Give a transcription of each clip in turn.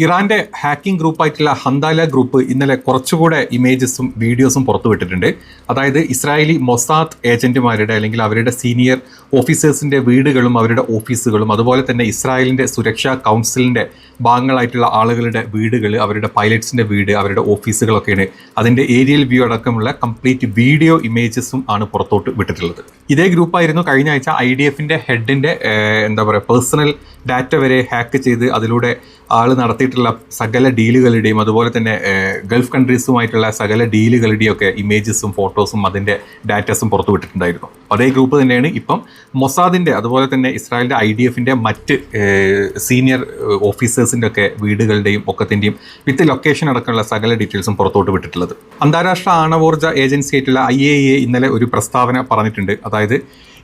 ഇറാന്റെ hacking ഗ്രൂപ്പായിട്ടുള്ള ഹന്താല group ഇന്നലെ കുറച്ചുകൂടെ ഇമേജസും വീഡിയോസും പുറത്തുവിട്ടിട്ടുണ്ട്. അതായത് ഇസ്രായേലി മൊസാദ് ഏജന്റുമാരുടെ അല്ലെങ്കിൽ അവരുടെ സീനിയർ ഓഫീസേഴ്സിന്റെ വീടുകളും അവരുടെ ഓഫീസുകളും അതുപോലെ തന്നെ ഇസ്രായേലിന്റെ സുരക്ഷാ കൗൺസിലിന്റെ ഭാഗങ്ങളായിട്ടുള്ള ആളുകളുടെ വീടുകൾ, അവരുടെ പൈലറ്റ്സിന്റെ വീട്, അവരുടെ ഓഫീസുകളൊക്കെയാണ് അതിന്റെ ഏരിയൽ വ്യൂ അടക്കമുള്ള കംപ്ലീറ്റ് വീഡിയോ ഇമേജസും ആണ് പുറത്തോട്ട് വിട്ടിട്ടുള്ളത്. ഇതേ ഗ്രൂപ്പായിരുന്നു കഴിഞ്ഞ ആഴ്ച IDF ഹെഡിന്റെ പേഴ്സണൽ ഡാറ്റ വരെ ഹാക്ക് ചെയ്ത് അതിലൂടെ ആൾ നടത്തിയിട്ടുള്ള സകല ഡീലുകളുടെയും അതുപോലെ തന്നെ ഗൾഫ് കൺട്രീസുമായിട്ടുള്ള സകല ഡീലുകളുടെയും ഒക്കെ ഇമേജസും ഫോട്ടോസും അതിൻ്റെ ഡാറ്റാസും പുറത്തു വിട്ടിട്ടുണ്ടായിരുന്നു. അതേ ഗ്രൂപ്പ് തന്നെയാണ് ഇപ്പം മൊസാദിൻ്റെ അതുപോലെ തന്നെ ഇസ്രായേലിൻ്റെ IDF മറ്റ് സീനിയർ ഓഫീസേഴ്സിൻ്റെ ഒക്കെ വീടുകളുടെയും ഒക്കത്തിൻ്റെയും വിത്ത് ലൊക്കേഷൻ അടക്കമുള്ള സകല ഡീറ്റെയിൽസും പുറത്തോട്ട് വിട്ടിട്ടുള്ളത്. അന്താരാഷ്ട്ര ആണവോർജ ഏജൻസി ആയിട്ടുള്ള IAEA ഇന്നലെ ഒരു പ്രസ്താവന പറഞ്ഞിട്ടുണ്ട്. അതായത്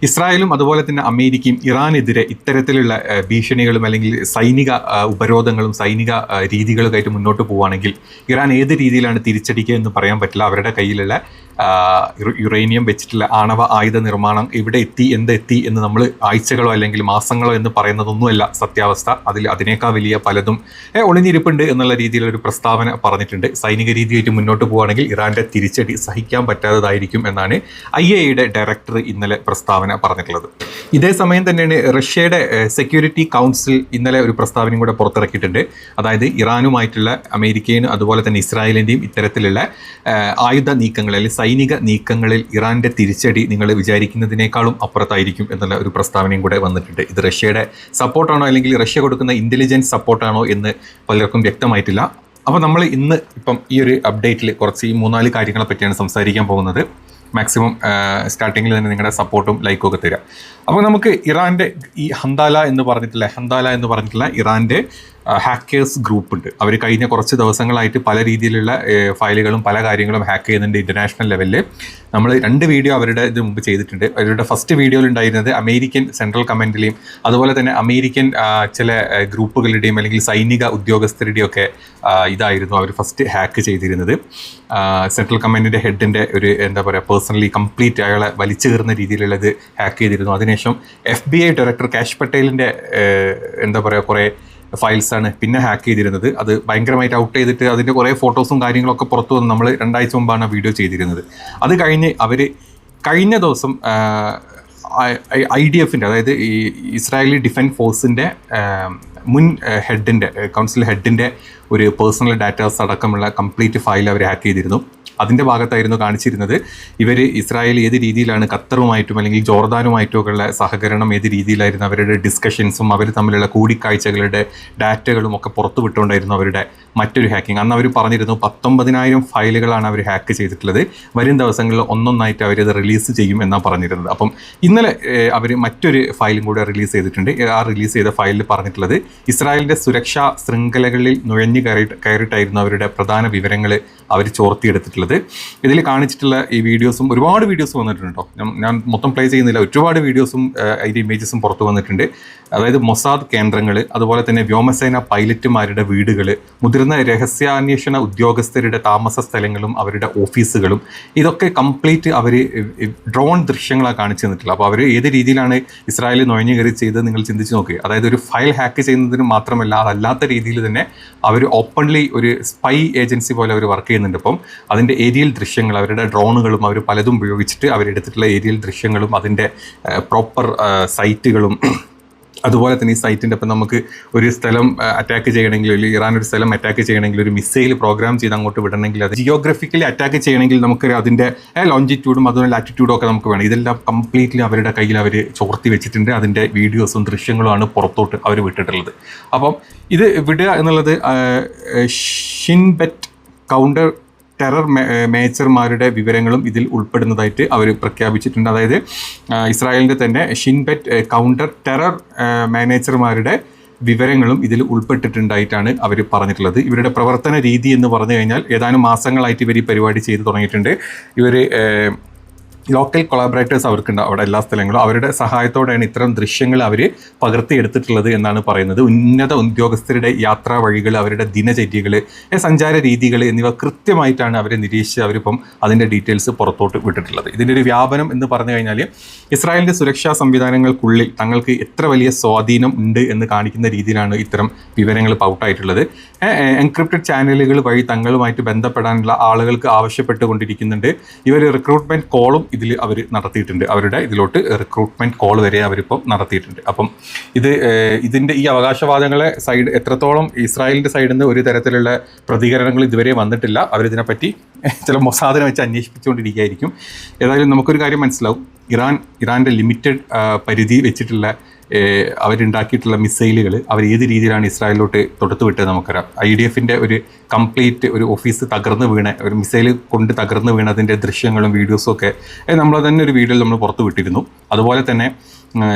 ഇസ്രായേലും അതുപോലെ തന്നെ അമേരിക്കയും ഇറാനെതിരെ ഇത്തരത്തിലുള്ള ഭീഷണികളും അല്ലെങ്കിൽ സൈനിക ഉപരോധങ്ങളും സൈനിക രീതികളൊക്കെ ആയിട്ട് മുന്നോട്ട് പോവുകയാണെങ്കിൽ ഇറാൻ ഏത് രീതിയിലാണ് തിരിച്ചടിക്കുക എന്ന് പറയാൻ പറ്റില്ല. അവരുടെ കയ്യിലുള്ള യുറേനിയം വെച്ചിട്ടുള്ള ആണവ ആയുധ നിർമ്മാണം എവിടെ എത്തി എന്തെത്തി എന്ന് നമ്മൾ ആഴ്ചകളോ അല്ലെങ്കിൽ മാസങ്ങളോ എന്ന് പറയുന്നതൊന്നുമല്ല സത്യാവസ്ഥ. അതിനേക്കാൾ വലിയ പലതും ഒളിഞ്ഞിരിപ്പുണ്ട് എന്നുള്ള രീതിയിലൊരു പ്രസ്താവന പറഞ്ഞിട്ടുണ്ട്. സൈനിക രീതിയായിട്ട് മുന്നോട്ട് പോവുകയാണെങ്കിൽ ഇറാന്റെ തിരിച്ചടി സഹിക്കാൻ പറ്റാത്തതായിരിക്കും എന്നാണ് IAEA ഡയറക്ടർ ഇന്നലെ പ്രസ്താവന പറഞ്ഞിട്ടുള്ളത്. ഇതേ സമയം തന്നെയാണ് റഷ്യയുടെ സെക്യൂരിറ്റി കൗൺസിൽ ഇന്നലെ ഒരു പ്രസ്താവനയും കൂടെ പുറത്തിറക്കിയിട്ടുണ്ട്. അതായത് ഇറാനുമായിട്ടുള്ള അമേരിക്കയും അതുപോലെ തന്നെ ഇസ്രായേലിൻ്റെയും ഇത്തരത്തിലുള്ള ആയുധ നീക്കങ്ങൾ അല്ലെങ്കിൽ സൈനിക നീക്കങ്ങളിൽ ഇറാന്റെ തിരിച്ചടി നിങ്ങൾ വിചാരിക്കുന്നതിനേക്കാളും അപ്പുറത്തായിരിക്കും എന്നുള്ള ഒരു പ്രസ്താവനയും കൂടെ വന്നിട്ടുണ്ട്. ഇത് റഷ്യയുടെ സപ്പോർട്ടാണോ അല്ലെങ്കിൽ റഷ്യ കൊടുക്കുന്ന ഇന്റലിജൻസ് സപ്പോർട്ടാണോ എന്ന് പലർക്കും വ്യക്തമായിട്ടില്ല. അപ്പോൾ നമ്മൾ ഇപ്പം ഈ ഒരു അപ്ഡേറ്റിൽ കുറച്ച് 3-4 കാര്യങ്ങളെ പറ്റിയാണ് സംസാരിക്കാൻ പോകുന്നത്. മാക്സിമം സ്റ്റാർട്ടിങ്ങിൽ തന്നെ നിങ്ങളുടെ സപ്പോർട്ടും ലൈക്കും ഒക്കെ തരിക. അപ്പോൾ നമുക്ക് ഇറാൻ്റെ ഈ ഹന്താല എന്ന് പറഞ്ഞിട്ടുള്ള ഇറാൻ്റെ ഹാക്കേഴ്സ് ഗ്രൂപ്പ് ഉണ്ട്. അവർ കഴിഞ്ഞ കുറച്ച് ദിവസങ്ങളായിട്ട് പല രീതിയിലുള്ള ഫയലുകളും പല കാര്യങ്ങളും ഹാക്ക് ചെയ്യുന്നുണ്ട് ഇൻ്റർനാഷണൽ ലെവലിൽ. നമ്മൾ 2 വീഡിയോ അവരുടെ ഇത് മുമ്പ് ചെയ്തിട്ടുണ്ട്. അവരുടെ ഫസ്റ്റ് വീഡിയോയിൽ ഉണ്ടായിരുന്നത് അമേരിക്കൻ സെൻട്രൽ കമാൻഡിലെയും അതുപോലെ തന്നെ അമേരിക്കൻ ചില ഗ്രൂപ്പുകളുടെയും അല്ലെങ്കിൽ സൈനിക ഉദ്യോഗസ്ഥരുടെയും ഒക്കെ ഇതായിരുന്നു അവർ ഫസ്റ്റ് ഹാക്ക് ചെയ്തിരുന്നത്. സെൻട്രൽ കമാൻഡിൻ്റെ ഹെഡിൻ്റെ ഒരു പേഴ്സണലി കംപ്ലീറ്റ് അയാളെ വലിച്ചു കയറുന്ന രീതിയിലുള്ളത് ഹാക്ക് ചെയ്തിരുന്നു. അതിനുശേഷം FBI ഡയറക്ടർ കാഷ് പട്ടേലിൻ്റെ കുറേ ഫയൽസാണ് പിന്നെ ഹാക്ക് ചെയ്തിരുന്നത്. അത് ഭയങ്കരമായിട്ട് ഔട്ട് ചെയ്തിട്ട് അതിൻ്റെ കുറേ ഫോട്ടോസും കാര്യങ്ങളൊക്കെ പുറത്തു വന്ന് നമ്മൾ 2 ആഴ്ച മുമ്പാണ് വീഡിയോ ചെയ്തിരുന്നത്. അത് കഴിഞ്ഞ് അവർ കഴിഞ്ഞ ദിവസം IDF അതായത് ഈ ഇസ്രായേലി ഡിഫൻസ് ഫോഴ്സിൻ്റെ മുൻ ഹെഡിൻ്റെ കൗൺസിൽ ഹെഡിൻ്റെ ഒരു പേഴ്സണൽ ഡാറ്റാസ് അടക്കമുള്ള കംപ്ലീറ്റ് ഫയൽ അവർ ഹാക്ക് ചെയ്തിരുന്നു. അതിൻ്റെ ഭാഗത്തായിരുന്നു കാണിച്ചിരുന്നത് ഇവർ ഇസ്രായേൽ ഏത് രീതിയിലാണ് ഖത്തറുമായിട്ടും അല്ലെങ്കിൽ ജോർദാനുമായിട്ടും ഒക്കെ ഉള്ള സഹകരണം ഏത് രീതിയിലായിരുന്നു, അവരുടെ ഡിസ്കഷൻസും അവർ തമ്മിലുള്ള കൂടിക്കാഴ്ചകളുടെ ഡാറ്റകളും ഒക്കെ പുറത്തു വിട്ടുകൊണ്ടായിരുന്നു അവരുടെ മറ്റൊരു ഹാക്കിംഗ്. അന്ന് അവർ പറഞ്ഞിരുന്നു 19,000 ഫയലുകളാണ് അവർ ഹാക്ക് ചെയ്തിട്ടുള്ളത്. വരും ദിവസങ്ങളിൽ ഒന്നൊന്നായിട്ട് അവരത് റിലീസ് ചെയ്യും എന്നാണ് പറഞ്ഞിരുന്നത്. അപ്പം ഇന്നലെ അവർ മറ്റൊരു ഫയലും കൂടെ റിലീസ് ചെയ്തിട്ടുണ്ട്. ആ റിലീസ് ചെയ്ത ഫയലിൽ പറഞ്ഞിട്ടുള്ളത് ഇസ്രായേലിൻ്റെ സുരക്ഷാ ശൃംഖലകളിൽ നുഴഞ്ഞു കയറിയിട്ടായിരുന്നു അവരുടെ പ്രധാന വിവരങ്ങൾ അവർ ചോർത്തിയെടുത്തിട്ടുള്ളത്. ഇതിൽ കാണിച്ചിട്ടുള്ള ഈ വീഡിയോസും ഒരുപാട് വീഡിയോസ് വന്നിട്ടുണ്ട് കേട്ടോ. ഞാൻ മൊത്തം പ്ലേ ചെയ്യുന്നില്ല. ഒരുപാട് വീഡിയോസും അതിൻ്റെ ഇമേജസും പുറത്തു വന്നിട്ടുണ്ട്. അതായത് മൊസാദ് കേന്ദ്രങ്ങൾ, അതുപോലെ തന്നെ വ്യോമസേന പൈലറ്റുമാരുടെ വീടുകൾ, മുതിർന്ന രഹസ്യാന്വേഷണ ഉദ്യോഗസ്ഥരുടെ താമസ സ്ഥലങ്ങളും അവരുടെ ഓഫീസുകളും ഇതൊക്കെ കംപ്ലീറ്റ് അവർ ഡ്രോൺ ദൃശ്യങ്ങളാണ് കാണിച്ചു തന്നിട്ടുള്ളത്. അപ്പോൾ അവർ ഏത് രീതിയിലാണ് ഇസ്രായേലിൽ നുഴഞ്ഞു കയറി ചെയ്തത് നിങ്ങൾ ചിന്തിച്ച് നോക്കുക. അതായത് ഒരു ഫയൽ ഹാക്ക് ചെയ്യുന്നതിന് മാത്രമല്ല അതല്ലാത്ത രീതിയിൽ തന്നെ അവർ ഓപ്പൺലി ഒരു സ്പൈ ഏജൻസി പോലെ അവർ വർക്ക് ചെയ്യുന്നുണ്ട്. അപ്പം അതിൻ്റെ ഏരിയൽ ദൃശ്യങ്ങൾ, അവരുടെ ഡ്രോണുകളും അവർ പലതും ഉപയോഗിച്ചിട്ട് അവരെടുത്തിട്ടുള്ള ഏരിയൽ ദൃശ്യങ്ങളും അതിൻ്റെ പ്രോപ്പർ സൈറ്റുകളും അതുപോലെ തന്നെ ഈ സൈറ്റിൻ്റെ ഇപ്പം നമുക്ക് ഒരു സ്ഥലം അറ്റാക്ക് ചെയ്യണമെങ്കിൽ അല്ലെങ്കിൽ ഇറാൻ ഒരു സ്ഥലം അറ്റാക്ക് ചെയ്യണമെങ്കിൽ ഒരു മിസൈൽ പ്രോഗ്രാം ചെയ്ത് അങ്ങോട്ട് വിടണമെങ്കിൽ അത് ജിയോഗ്രഫിക്കലി അറ്റാക്ക് ചെയ്യണമെങ്കിൽ നമുക്ക് അതിൻ്റെ ലോഞ്ചിറ്റ്യൂഡും അതുപോലെ ലാറ്റിറ്റ്യൂഡും ഒക്കെ നമുക്ക് വേണം. ഇതെല്ലാം കംപ്ലീറ്റ്ലി അവരുടെ കയ്യിൽ അവർ ചോർത്തി വെച്ചിട്ടുണ്ട്. അതിൻ്റെ വീഡിയോസും ദൃശ്യങ്ങളുമാണ് പുറത്തോട്ട് അവർ വിട്ടിട്ടുള്ളത്. അപ്പം ഇത് വിടുക എന്നുള്ളത് ഷിൻബെറ്റ് കൗണ്ടർ ടെറർ മേജർമാരുടെ വിവരങ്ങളും ഇതിൽ ഉൾപ്പെടുന്നതായിട്ട് അവർ പ്രഖ്യാപിച്ചിട്ടുണ്ട്. അതായത് ഇസ്രായേലിൻ്റെ തന്നെ ഷിൻബെറ്റ് കൗണ്ടർ ടെറർ മാനേജർമാരുടെ വിവരങ്ങളും ഇതിൽ ഉൾപ്പെട്ടിട്ടുണ്ടായിട്ടാണ് അവർ പറഞ്ഞിട്ടുള്ളത്. ഇവരുടെ പ്രവർത്തന രീതി എന്ന് പറഞ്ഞു കഴിഞ്ഞാൽ ഏതാനും മാസങ്ങളായിട്ട് ഇവർ ഈ പരിപാടി ചെയ്തു തുടങ്ങിയിട്ടുണ്ട്. ഇവർ ലോക്കൽ കൊളാബറേറ്റേഴ്സ് അവർക്കുണ്ട് അവിടെ എല്ലാ സ്ഥലങ്ങളും. അവരുടെ സഹായത്തോടെയാണ് ഇത്തരം ദൃശ്യങ്ങൾ അവർ പകർത്തിയെടുത്തിട്ടുള്ളത് എന്നാണ് പറയുന്നത്. ഉന്നത ഉദ്യോഗസ്ഥരുടെ യാത്രാ വഴികൾ, അവരുടെ ദിനചര്യകൾ, സഞ്ചാര രീതികൾ എന്നിവ കൃത്യമായിട്ടാണ് അവർ നിരീക്ഷിച്ച് അവരിപ്പം അതിൻ്റെ ഡീറ്റെയിൽസ് പുറത്തോട്ട് വിട്ടിട്ടുള്ളത്. ഇതിൻ്റെ ഒരു വ്യാപനം എന്ന് പറഞ്ഞു കഴിഞ്ഞാൽ ഇസ്രായേലിൻ്റെ സുരക്ഷാ സംവിധാനങ്ങൾക്കുള്ളിൽ തങ്ങൾക്ക് എത്ര വലിയ സ്വാധീനം ഉണ്ട് എന്ന് കാണിക്കുന്ന രീതിയിലാണ് ഇത്തരം വിവരങ്ങൾ പൗട്ടായിട്ടുള്ളത്. എൻക്രിപ്റ്റഡ് ചാനലുകൾ വഴി തങ്ങളുമായിട്ട് ബന്ധപ്പെടാനുള്ള ആളുകൾക്ക് ആവശ്യപ്പെട്ടുകൊണ്ടിരിക്കുന്നുണ്ട്. ഇവർ റിക്രൂട്ട്മെൻറ്റ് കോളും ഇതിൽ അവർ നടത്തിയിട്ടുണ്ട്. അവരുടെ ഇതിലോട്ട് റിക്രൂട്ട്മെൻറ്റ് കോൾ വരെ അവരിപ്പം നടത്തിയിട്ടുണ്ട്. അപ്പം ഇതിൻ്റെ ഈ അവകാശവാദങ്ങളെ സൈഡ് എത്രത്തോളം ഇസ്രായേലിൻ്റെ സൈഡിൽ നിന്ന് ഒരു തരത്തിലുള്ള പ്രതികരണങ്ങൾ ഇതുവരെ വന്നിട്ടില്ല. അവരിതിനെപ്പറ്റി ചില മൊസാദിനെ വെച്ച് അന്വേഷിപ്പിച്ചുകൊണ്ടിരിക്കുകയായിരിക്കും. ഏതായാലും നമുക്കൊരു കാര്യം മനസ്സിലാവും, ഇറാൻ്റെ ലിമിറ്റഡ് പരിധി വെച്ചിട്ടുള്ള അവരുണ്ടാക്കിയിട്ടുള്ള മിസൈലുകൾ അവർ ഏത് രീതിയിലാണ് ഇസ്രായേലിലോട്ട് തൊടുത്തു വിട്ടത് നമുക്കറിയാം. IDF-ൻ്റെ ഒരു കംപ്ലീറ്റ് ഒരു ഓഫീസ് തകർന്നു വീണ, ഒരു മിസൈൽ കൊണ്ട് തകർന്നു വീണതിൻ്റെ ദൃശ്യങ്ങളും വീഡിയോസും ഒക്കെ നമ്മൾ തന്നെ ഒരു വീഡിയോയിൽ നമ്മൾ പുറത്തു വിട്ടിരുന്നു. അതുപോലെ തന്നെ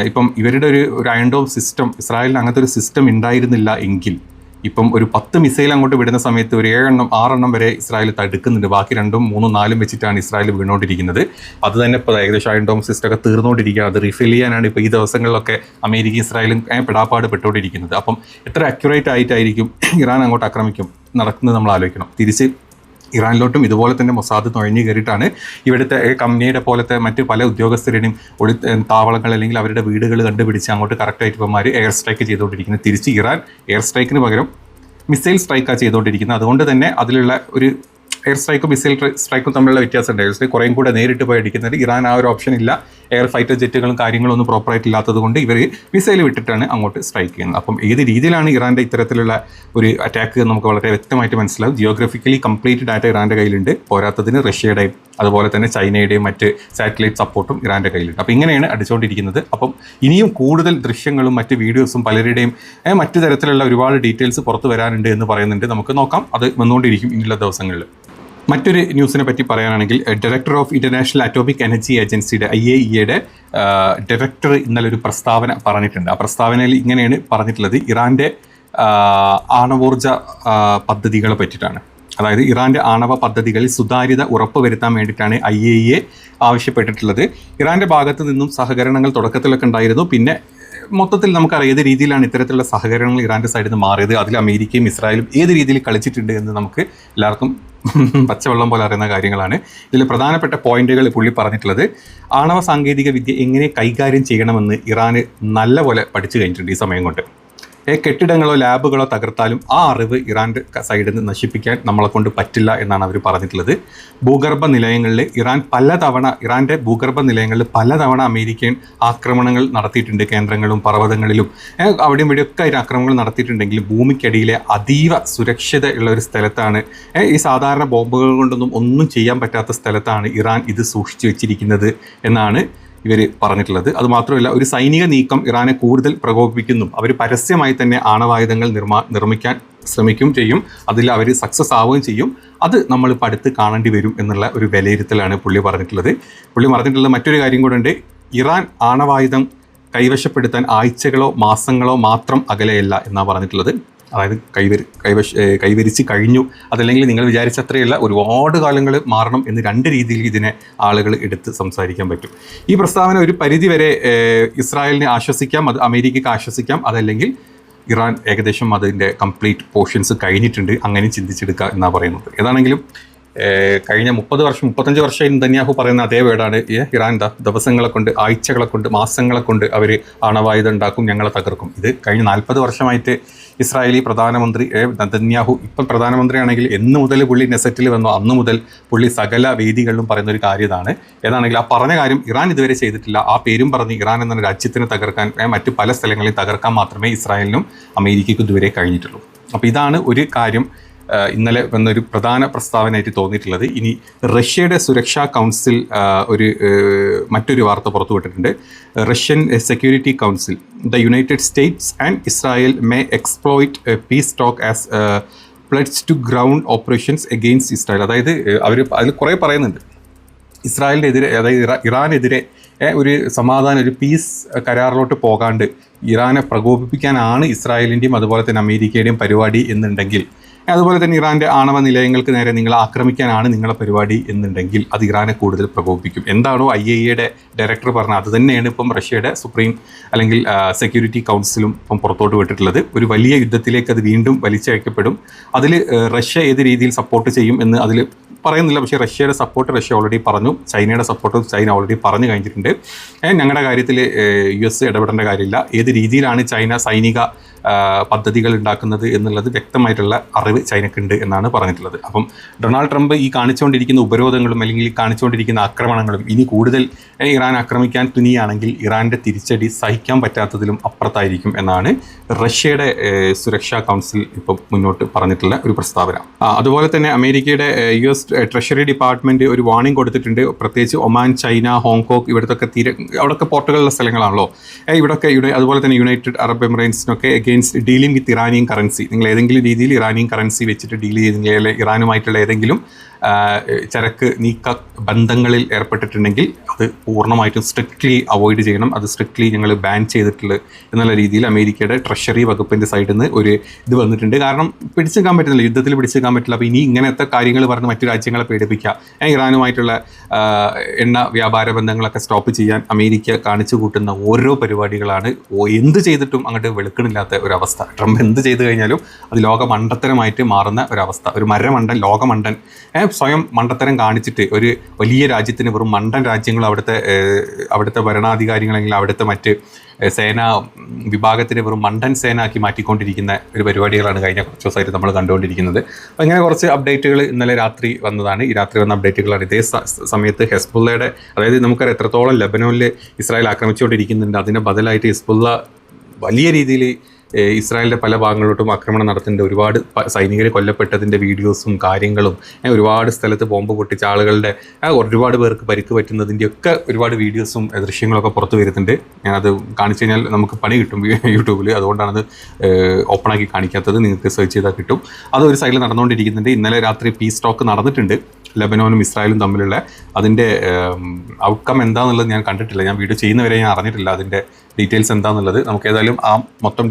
ഇപ്പം ഇവരുടെ ഒരു അയൺ ഡോം സിസ്റ്റം, ഇസ്രായേലിന് അങ്ങനത്തെ ഒരു സിസ്റ്റം ഉണ്ടായിരുന്നില്ല എങ്കിൽ ഇപ്പം ഒരു 10 മിസൈൽ അങ്ങോട്ട് വിടുന്ന സമയത്ത് ഒരു 6 വരെ ഇസ്രായേൽ തടുക്കുന്നുണ്ട്. ബാക്കി 2, 3, 4 വെച്ചിട്ടാണ് ഇസ്രായേൽ വീണുകൊണ്ടിരിക്കുന്നത്. അത് തന്നെ ഇപ്പോൾ ഏകദേശം അയൺ ഡോം സിസ്റ്റമൊക്കെ തീർന്നുകൊണ്ടിരിക്കുകയാണ്. അത് റീഫിൽ ചെയ്യാനാണ് ഇപ്പോൾ ഈ ദിവസങ്ങളിലൊക്കെ അമേരിക്കയും ഇസ്രായേലും പെടാപ്പാട് പെട്ടുകൊണ്ടിരിക്കുന്നത്. അപ്പം എത്ര അക്യുറേറ്റ് ആയിട്ടായിരിക്കും ഇറാൻ അങ്ങോട്ട് ആക്രമിക്കും നടക്കുന്നത് നമ്മൾ ആലോചിക്കണം. തിരിച്ച് ഇറാനിലോട്ടും ഇതുപോലെ തന്നെ മൊസാദ് നുഴഞ്ഞു കയറിയിട്ടാണ് ഇവിടുത്തെ കമ്പനിയുടെ പോലത്തെ മറ്റ് പല ഉദ്യോഗസ്ഥരുടെയും താവളങ്ങൾ അല്ലെങ്കിൽ അവരുടെ വീടുകൾ കണ്ടുപിടിച്ച് അങ്ങോട്ട് കറക്റ്റായിട്ട് ഇവന്മാർ എയർ സ്ട്രൈക്ക് ചെയ്തുകൊണ്ടിരിക്കുന്നത്. തിരിച്ച് ഇറാൻ എയർ സ്ട്രൈക്കിന് പകരം മിസൈൽ സ്ട്രൈക്കാണ് ചെയ്തുകൊണ്ടിരിക്കുന്നത്. അതുകൊണ്ട് തന്നെ അതിലുള്ള ഒരു എയർ സ്ട്രൈക്കും മിസൈൽ സ്ട്രൈക്കും തമ്മിലുള്ള വ്യത്യാസമുണ്ട്. എയർ സ്ട്രൈക്ക് കുറേയും കൂടെ നേരിട്ട് പോയി അടിക്കുന്നത്. ഇറാൻ ആ ഒരു ഓപ്ഷൻ ഇല്ല. എയർ ഫൈറ്റർ ജെറ്റുകളും കാര്യങ്ങളും ഒന്നും പ്രോപ്പറായിട്ട് ഇല്ലാത്തത് കൊണ്ട് ഇവർ മിസൈൽ വിട്ടിട്ടാണ് അങ്ങോട്ട് സ്ട്രൈക്ക് ചെയ്യുന്നത്. അപ്പം ഏത് രീതിയിലാണ് ഇറാൻ്റെ ഇത്തരത്തിലുള്ള ഒരു അറ്റാക്ക് നമുക്ക് വളരെ വ്യക്തമായിട്ട് മനസ്സിലാവും. ജിയോഗ്രഫിക്കലി കംപ്ലീറ്റ് ഡാറ്റ ഇറാൻ്റെ കയ്യിലുണ്ട്. പോരാത്തതിന് റഷ്യയുടെയും അതുപോലെ തന്നെ ചൈനയുടെയും മറ്റ് സാറ്റലൈറ്റ് സപ്പോർട്ടും ഇറാൻ്റെ കയ്യിലുണ്ട്. അപ്പോൾ ഇങ്ങനെയാണ് അടിച്ചുകൊണ്ടിരിക്കുന്നത്. അപ്പം ഇനിയും കൂടുതൽ ദൃശ്യങ്ങളും മറ്റ് വീഡിയോസും പലരുടെയും മറ്റു തരത്തിലുള്ള ഒരുപാട് ഡീറ്റെയിൽസ് പുറത്ത് വരാനുണ്ട് എന്ന് പറയുന്നുണ്ട്. നമുക്ക് നോക്കാം, അത് വന്നുകൊണ്ടിരിക്കും ഇനിയുള്ള ദിവസങ്ങളിൽ. മറ്റൊരു ന്യൂസിനെ പറ്റി പറയാനാണെങ്കിൽ director of international atomic energy ഏജൻസിയുടെ IAEA ഡയറക്ടർ ഇന്നലെ ഒരു പ്രസ്താവന പറഞ്ഞിട്ടുണ്ട്. ആ പ്രസ്താവനയിൽ ഇങ്ങനെയാണ് പറഞ്ഞിട്ടുള്ളത്, ഇറാൻ്റെ ആണവോർജ പദ്ധതികളെ പറ്റിയിട്ടാണ്. അതായത് ഇറാൻ്റെ ആണവ പദ്ധതികളിൽ സുതാര്യത ഉറപ്പുവരുത്താൻ വേണ്ടിയിട്ടാണ് IAEA ആവശ്യപ്പെട്ടിട്ടുള്ളത്. ഇറാൻ്റെ ഭാഗത്തു നിന്നും സഹകരണങ്ങൾ തുടക്കത്തിലൊക്കെ ഉണ്ടായിരുന്നു. പിന്നെ മൊത്തത്തിൽ നമുക്കറിയാം ഏത് രീതിയിലാണ് ഇത്തരത്തിലുള്ള സഹകരണങ്ങൾ ഇറാൻ്റെ സൈഡിൽ നിന്ന് മാറിയത്. അതിൽ അമേരിക്കയും ഇസ്രായേലും ഏത് രീതിയിൽ കളിച്ചിട്ടുണ്ട് എന്ന് നമുക്ക് എല്ലാവർക്കും പച്ചവെള്ളം പോലെ അറിയുന്ന കാര്യങ്ങളാണ്. ഇതിൽ പ്രധാനപ്പെട്ട പോയിന്റുകൾ പുള്ളി പറഞ്ഞിട്ടുള്ളത്, ആണവ സാങ്കേതിക വിദ്യ എങ്ങനെ കൈകാര്യം ചെയ്യണമെന്ന് ഇറാന് നല്ലപോലെ പഠിച്ചു കഴിഞ്ഞിട്ടുണ്ട് ഈ സമയം കൊണ്ട്. കെട്ടിടങ്ങളോ ലാബുകളോ തകർത്താലും ആ അറിവ് ഇറാൻ്റെ സൈഡിൽ നിന്ന് നശിപ്പിക്കാൻ നമ്മളെ കൊണ്ട് പറ്റില്ല എന്നാണ് അവർ പറഞ്ഞിട്ടുള്ളത്. ഭൂഗർഭ നിലയങ്ങളിൽ ഇറാൻ്റെ ഭൂഗർഭ നിലയങ്ങളിൽ പലതവണ അമേരിക്കൻ ആക്രമണങ്ങൾ നടത്തിയിട്ടുണ്ട്. കേന്ദ്രങ്ങളും പർവ്വതങ്ങളിലും അവിടെയും ഇവിടെയൊക്കെ അതിന് ആക്രമണങ്ങൾ നടത്തിയിട്ടുണ്ടെങ്കിലും ഭൂമിക്കടിയിലെ അതീവ സുരക്ഷിതയുള്ള ഒരു സ്ഥലത്താണ്, ഈ സാധാരണ ബോംബുകൾ കൊണ്ടൊന്നും ഒന്നും ചെയ്യാൻ പറ്റാത്ത സ്ഥലത്താണ് ഇറാൻ ഇത് സൂക്ഷിച്ചു വെച്ചിരിക്കുന്നത് എന്നാണ് ഇവർ പറഞ്ഞിട്ടുള്ളത്. അതുമാത്രമല്ല, ഒരു സൈനിക നീക്കം ഇറാനെ കൂടുതൽ പ്രകോപിപ്പിക്കുന്നു. അവർ പരസ്യമായി തന്നെ ആണവായുധങ്ങൾ നിർമ്മിക്കാൻ ശ്രമിക്കുകയും ചെയ്യും. അതിൽ അവർ സക്സസ് ആവുകയും ചെയ്യും. അത് നമ്മളിപ്പോൾ അടുത്ത് കാണേണ്ടി വരും എന്നുള്ള ഒരു വിലയിരുത്തലാണ് പുള്ളി പറഞ്ഞിട്ടുള്ളത്. പുള്ളി പറഞ്ഞിട്ടുള്ള മറ്റൊരു കാര്യം കൂടെ ഉണ്ട്, ഇറാൻ ആണവായുധം കൈവശപ്പെടുത്താൻ ആഴ്ചകളോ മാസങ്ങളോ മാത്രം അകലെയല്ല എന്നാണ് പറഞ്ഞിട്ടുള്ളത്. അതായത് കൈവരിച്ച് കഴിഞ്ഞു, അതല്ലെങ്കിൽ നിങ്ങൾ വിചാരിച്ച അത്രയല്ല, ഒരുപാട് കാലങ്ങൾ മാറണം എന്ന് 2 രീതിയിൽ ഇതിനെ ആളുകൾ എടുത്ത് സംസാരിക്കാൻ പറ്റും. ഈ പ്രസ്താവന ഒരു പരിധിവരെ ഇസ്രായേലിനെ ആശ്വസിക്കാം, അത് അമേരിക്കയ്ക്ക് ആശ്വസിക്കാം, അതല്ലെങ്കിൽ ഇറാൻ ഏകദേശം അതിൻ്റെ കംപ്ലീറ്റ് പോർഷൻസ് കഴിഞ്ഞിട്ടുണ്ട്, അങ്ങനെ ചിന്തിച്ചെടുക്കുക എന്നാണ് പറയുന്നത്. ഏതാണെങ്കിലും കഴിഞ്ഞ 35 വർഷം നെതന്യാഹു പറയുന്ന അതേ വേർഡാണ് ഇറാൻ ദിവസങ്ങളെ കൊണ്ട്, ആഴ്ചകളെ കൊണ്ട്, മാസങ്ങളെ കൊണ്ട് അവർ ആണവായുധം ഉണ്ടാക്കും, ഞങ്ങളെ തകർക്കും. ഇത് കഴിഞ്ഞ 40 വർഷമായിട്ട് ഇസ്രായേലി പ്രധാനമന്ത്രി നെതന്യാഹു, ഇപ്പം പ്രധാനമന്ത്രിയാണെങ്കിൽ എന്ന് മുതൽ പുള്ളി നെസറ്റിൽ വന്നോ അന്ന് മുതൽ പുള്ളി സകല വേദികളിലും പറയുന്നൊരു കാര്യമാണ്. ഏതാണെങ്കിൽ ആ പറഞ്ഞ കാര്യം ഇറാൻ ഇതുവരെ ചെയ്തിട്ടില്ല. ആ പേരും പറഞ്ഞ് ഇറാൻ എന്ന രാജ്യത്തിനെ തകർക്കാൻ, മറ്റ് പല സ്ഥലങ്ങളിൽ തകർക്കാൻ മാത്രമേ ഇസ്രായേലിനും അമേരിക്കയ്ക്കും ഇതുവരെ കഴിഞ്ഞിട്ടുള്ളൂ. അപ്പോൾ ഇതാണ് ഒരു കാര്യം ഇന്നലെ വന്നൊരു പ്രധാന പ്രസ്താവനയായിട്ട് തോന്നിയിട്ടുള്ളത്. ഇനി റഷ്യയുടെ സുരക്ഷാ കൗൺസിൽ മറ്റൊരു വാർത്ത പുറത്തുവിട്ടിട്ടുണ്ട്. Russian security council, the United States and Israel may exploit peace talk as pledge to ground operations against Israel. അതായത് അവർ അതിൽ കുറേ പറയുന്നുണ്ട്, ഇസ്രായേലിനെതിരെ, അതായത് ഇറാനെതിരെ ഒരു സമാധാനം, ഒരു പീസ് കരാറിലോട്ട് പോകാണ്ട് ഇറാനെ പ്രകോപിപ്പിക്കാനാണ് ഇസ്രായേലിൻ്റെയും അതുപോലെ തന്നെ അമേരിക്കയുടെയും പരിപാടി എന്നുണ്ടെങ്കിൽ അതുപോലെ തന്നെ ഇറാൻ്റെ ആണവ നിലയങ്ങൾക്ക് നേരെ നിങ്ങൾ ആക്രമിക്കാനാണ് നിങ്ങളുടെ പരിപാടി എന്നുണ്ടെങ്കിൽ അത് ഇറാനെ കൂടുതൽ പ്രകോപിപ്പിക്കും. എന്താണോ IAEA ഡയറക്ടർ പറഞ്ഞത് അത് തന്നെയാണ് ഇപ്പം റഷ്യയുടെ സുപ്രീം അല്ലെങ്കിൽ സെക്യൂരിറ്റി കൗൺസിലും ഇപ്പം പുറത്തോട്ട് വിട്ടിട്ടുള്ളത്. ഒരു വലിയ യുദ്ധത്തിലേക്ക് അത് വീണ്ടും വലിച്ചയക്കപ്പെടും. അതിൽ റഷ്യ ഏത് രീതിയിൽ സപ്പോർട്ട് ചെയ്യും എന്ന് അതിൽ പറയുന്നില്ല. പക്ഷേ റഷ്യയുടെ സപ്പോർട്ട് റഷ്യ ഓൾറെഡി പറഞ്ഞു, ചൈനയുടെ സപ്പോർട്ട് ചൈന ഓൾറെഡി പറഞ്ഞു കഴിഞ്ഞിട്ടുണ്ട്. ഞങ്ങളുടെ കാര്യത്തിൽ US ഇടപെടേണ്ട കാര്യമില്ല. ഏത് രീതിയിലാണ് ചൈന സൈനിക പദ്ധതികൾ ഉണ്ടാക്കുന്നത് എന്നുള്ളത് വ്യക്തമായിട്ടുള്ള അറിവ് ചൈനക്കുണ്ട് എന്നാണ് പറഞ്ഞിട്ടുള്ളത്. അപ്പം ഡൊണാൾഡ് ട്രംപ് ഈ കാണിച്ചുകൊണ്ടിരിക്കുന്ന ഉപരോധങ്ങളും അല്ലെങ്കിൽ ഈ കാണിച്ചുകൊണ്ടിരിക്കുന്ന ആക്രമണങ്ങളും ഇനി കൂടുതൽ ഇറാൻ ആക്രമിക്കാൻ തുനിയാണെങ്കിൽ ഇറാൻ്റെ തിരിച്ചടി സഹിക്കാൻ പറ്റാത്തതിലും അപ്പുറത്തായിരിക്കും എന്നാണ് റഷ്യയുടെ സുരക്ഷാ കൗൺസിൽ ഇപ്പം മുന്നോട്ട് പറഞ്ഞിട്ടുള്ള ഒരു പ്രസ്താവന. അതുപോലെ തന്നെ അമേരിക്കയുടെ US ട്രഷറി ഡിപ്പാർട്ട്മെൻറ്റ് ഒരു വാർണിംഗ് കൊടുത്തിട്ടുണ്ട്. പ്രത്യേകിച്ച് ഒമാൻ, ചൈന, ഹോങ്കോങ് ഇവിടത്തൊക്കെ അവിടെയൊക്കെ പോർട്ടുകളുള്ള സ്ഥലങ്ങളാണല്ലോ. ഇവിടെയൊക്കെ അതുപോലെ തന്നെ യുണൈറ്റഡ് അറബ് എമിറേറ്റ്സിനൊക്കെ against dealing with Iranian currency, നിങ്ങൾ ഏതെങ്കിലും രീതിയിൽ ഇറാനിയൻ കറൻസി വെച്ചിട്ട് ഡീൽ ചെയ്തെങ്കിൽ ഇറാനുമായിട്ടുള്ള ഏതെങ്കിലും ചരക്ക് നീക്ക ബന്ധങ്ങളിൽ ഏർപ്പെട്ടിട്ടുണ്ടെങ്കിൽ അത് പൂർണ്ണമായിട്ടും സ്ട്രിക്ട്ലി അവോയ്ഡ് ചെയ്യണം. അത് സ്ട്രിക്ട്ലി ഞങ്ങൾ ബാൻ ചെയ്തിട്ടുള്ളത് എന്നുള്ള രീതിയിൽ അമേരിക്കയുടെ ട്രഷറി വകുപ്പിൻ്റെ സൈഡിൽ നിന്ന് ഒരു ഇത് വന്നിട്ടുണ്ട്. കാരണം പിടിച്ചെടുക്കാൻ പറ്റുന്നില്ല, യുദ്ധത്തിൽ പിടിച്ചെടുക്കാൻ പറ്റില്ല. അപ്പോൾ ഇനി ഇങ്ങനത്തെ കാര്യങ്ങൾ പറഞ്ഞ് മറ്റു രാജ്യങ്ങളെ പേടിപ്പിക്കുക, ഇറാനുമായിട്ടുള്ള എണ്ണ വ്യാപാര ബന്ധങ്ങളൊക്കെ സ്റ്റോപ്പ് ചെയ്യാൻ അമേരിക്ക കാണിച്ചു കൂട്ടുന്ന ഓരോ പരിപാടികളാണ് എന്ത് ചെയ്തിട്ടും അങ്ങോട്ട് വെളുക്കണില്ലാത്ത ഒരവസ്ഥ. ട്രംപ് എന്ത് ചെയ്തു കഴിഞ്ഞാലും അത് ലോകമണ്ടത്തരമായിട്ട് മാറുന്ന ഒരവസ്ഥ. ഒരു മരമണ്ടൻ, ലോകമണ്ടൻ സ്വയം മണ്ടത്തരം കാണിച്ചിട്ട് ഒരു വലിയ രാജ്യത്തിന് വെറും മണ്ടൻ രാജ്യങ്ങൾ അവിടുത്തെ ഭരണാധികാരികളെങ്കിൽ അവിടുത്തെ മറ്റ് സേനാ വിഭാഗത്തിന് വെറും മണ്ടൻ സേനാക്കി മാറ്റിക്കൊണ്ടിരിക്കുന്ന ഒരു പരിപാടികളാണ് കഴിഞ്ഞ കുറച്ച് ദിവസമായിട്ട് നമ്മൾ കണ്ടുകൊണ്ടിരിക്കുന്നത്. അപ്പോൾ ഇങ്ങനെ കുറച്ച് അപ്ഡേറ്റുകൾ ഇന്നലെ രാത്രി വന്നതാണ്. ഈ രാത്രി വന്ന അപ്ഡേറ്റുകളാണ്. ഇതേ സമയത്ത് ഹെസ്ബുള്ളയുടെ, അതായത് നമുക്കറിയാം എത്രത്തോളം ലെബനോനിൽ ഇസ്രായേൽ ആക്രമിച്ചുകൊണ്ടിരിക്കുന്നുണ്ട്, അതിന് ബദലായിട്ട് ഹിസ്ബുള്ള വലിയ രീതിയിൽ ഇസ്രായേലിൻ്റെ പല ഭാഗങ്ങളിലോട്ടും ആക്രമണം നടത്തുന്നുണ്ട്. ഒരുപാട് സൈനികർ കൊല്ലപ്പെട്ടതിൻ്റെ വീഡിയോസും കാര്യങ്ങളും, ഒരുപാട് സ്ഥലത്ത് ബോംബ് പൊട്ടിച്ച ആളുകളുടെ ഒരുപാട് പേർക്ക് പരിക്ക് പറ്റുന്നതിൻ്റെയൊക്കെ ഒരുപാട് വീഡിയോസും ദൃശ്യങ്ങളൊക്കെ പുറത്ത് വരുന്നുണ്ട്. ഞാനത് കാണിച്ചു കഴിഞ്ഞാൽ നമുക്ക് പണി കിട്ടും യൂട്യൂബിൽ, അതുകൊണ്ടാണത് ഓപ്പണാക്കി കാണിക്കാത്തത്. നിങ്ങൾക്ക് സെർച്ച് ചെയ്താൽ കിട്ടും. അതൊരു സൈഡിൽ നടന്നുകൊണ്ടിരിക്കുന്നുണ്ട്. ഇന്നലെ രാത്രി പീസ് ടോക്ക് നടന്നിട്ടുണ്ട് ലെബനോനും ഇസ്രായേലും തമ്മിലുള്ള. അതിൻ്റെ ഔട്ട്കം എന്താണെന്നുള്ളത് ഞാൻ കണ്ടിട്ടില്ല. ഞാൻ വീഡിയോ ചെയ്യുന്നവരെ ഞാൻ അറിഞ്ഞിട്ടില്ല അതിൻ്റെ ഡീറ്റെയിൽസ് എന്താണെന്നുള്ളത്. നമുക്ക് ഏതായാലും ആ മൊത്തം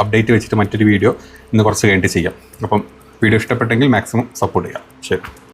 അപ്ഡേറ്റ് വെച്ചിട്ട് മറ്റൊരു വീഡിയോ ഇന്ന് കുറച്ച് കഴിഞ്ഞിട്ട് ചെയ്യാം. അപ്പം വീഡിയോ ഇഷ്ടപ്പെട്ടെങ്കിൽ മാക്സിമം സപ്പോർട്ട് ചെയ്യാം. ശരി.